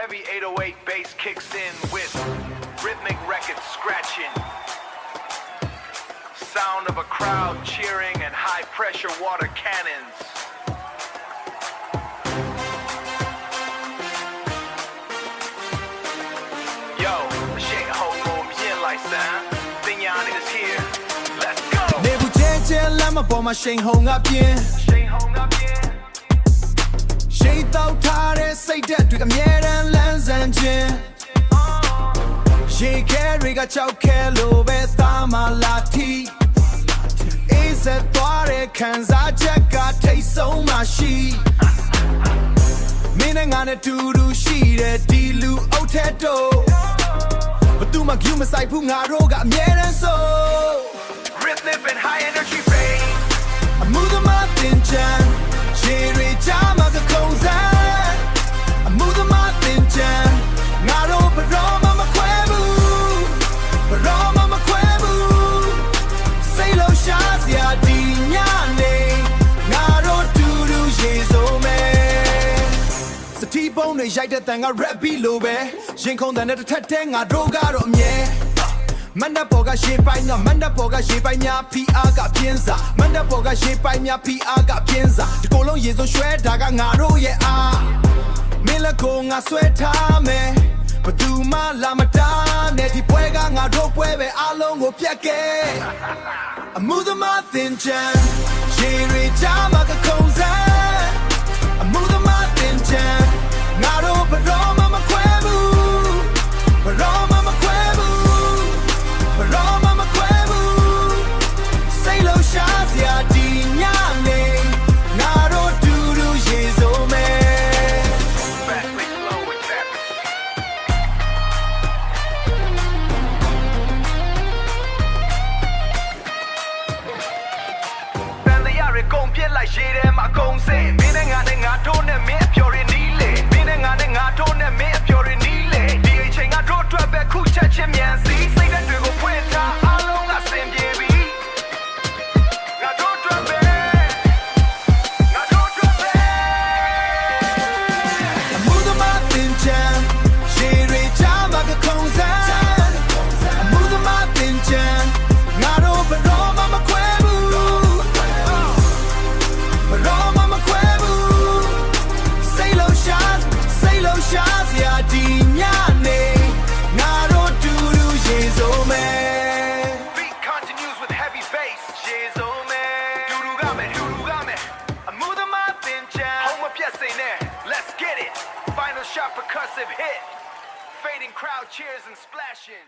heavy 808 bass kicks in with rhythmic records scratching. Sound of a crowd cheering and high pressure water cannons. Yo, shake home on bien like that. Vinyani is here. Let's go. နေဘူးချင်းချင်းလမ်းမပေါ်မှာရှိန်ဟုန်ကပြင်း Shake home up here. ရှိန်တောက်ထားတဲ့စိတ်ဓာတ်တွေအမြဲတမ်းလန်းဆန်းခြင်းရေခဲတွေကကြောက်ခဲလို့ပဲသားမလာတီအေးဆက်သွားတဲ့ခံစားချက်ကထိတ်ဆုံးမှရှိမင်းနဲ့ငါနဲ့တူတူရှိတဲ့ဒီလူအုပ်ထက်တော့ဘသူမှကျူးမဆိုင်ဘူးငါတို့ကအမြဲတမ်းဆို Rhythmic and high energy bass. အမှုသမားတင်ချမ်းရေတွေကြားမှာကခုံစမ်းအမှုသမားတင်ချမ်းငါတို့ဘရောမမခွဲဘူးဘရောမမခွဲဘူးစိတ်လုံးရှားစရာဒီညနေငါတို့တူတူရေစိုးမယ်စတီးပုံးတွေရိုက်တဲ့တန်က rap beat လိုပဲရင်ခုန်တဲ့တစ်ထက်ထဲငါတို့ကတော့အမြဲမန္တပေါ်ကရေပိုင်းကမန္တပေါ်ကရေပိုင်းများ PR ကပြင်းစာမန္တပေါ်ကရေပိုင်းများ PR ကပြင်းစာဒီကိုယ်လုံးရေစုံရွှဲတာကငါတို့ရဲ့အားမင်းလက်ကိုငါဆွဲထားမယ်ဘသူမှလာမတားနဲ့ဒီပွဲကငါတို့ပွဲပဲအားလုံးကိုပြတ်ခဲ့အမှုသမားသင်ချမ်းရေတွေကြားမှာကခုံစမ်းအမှုသမားသင်ချမ်းငါတို့ဘရောမမခွဲဘူးဘရောမမခွဲဘူးဘရောမမခွဲဘူးစိတ်လုံးရှားစရာဒီညနေငါတို့တူတူရေစိုးမယ် Fast, quick, slow with that. တန်တရားတွေကုန်ပြစ်လိုက်ရေထဲမှာအကုန်စင်မင်းနဲ့ငါနဲ့ငါတို့နဲ့မင်းအပျော်တွေနီးလေမင်းနဲ့ငါနဲ့ငါတို့နဲ့မင်းအပျော်တွေနီးလေဒီအချိန်ကတို့အတွက်ပဲခုချက်ချင်းမြန်စီစိတ်ဓာတ်တွေကိုဖွင့်ထားအားလုံးကစင်ပြေပြီငါတို့အတွက်ပဲငါတို့အတွက်ပဲ အမှုသမားသင်ချမ်းရေတွေကြားမှာကခုံစမ်းအမှုသမားသင်ချမ်းငါတို့ဘရောမမခွဲဘူးဘရောမမခွဲဘူးစိတ်လုံးရှားစရာဒီညနေငါတို့တူတူရေစိုးမယ် Beat continues with heavy bass. She's on me. Doodoo got me. A move my thin jam. Home up, yes, ain't there. Let's get it. Final shot, percussive hit. Fading crowd cheers and splashing.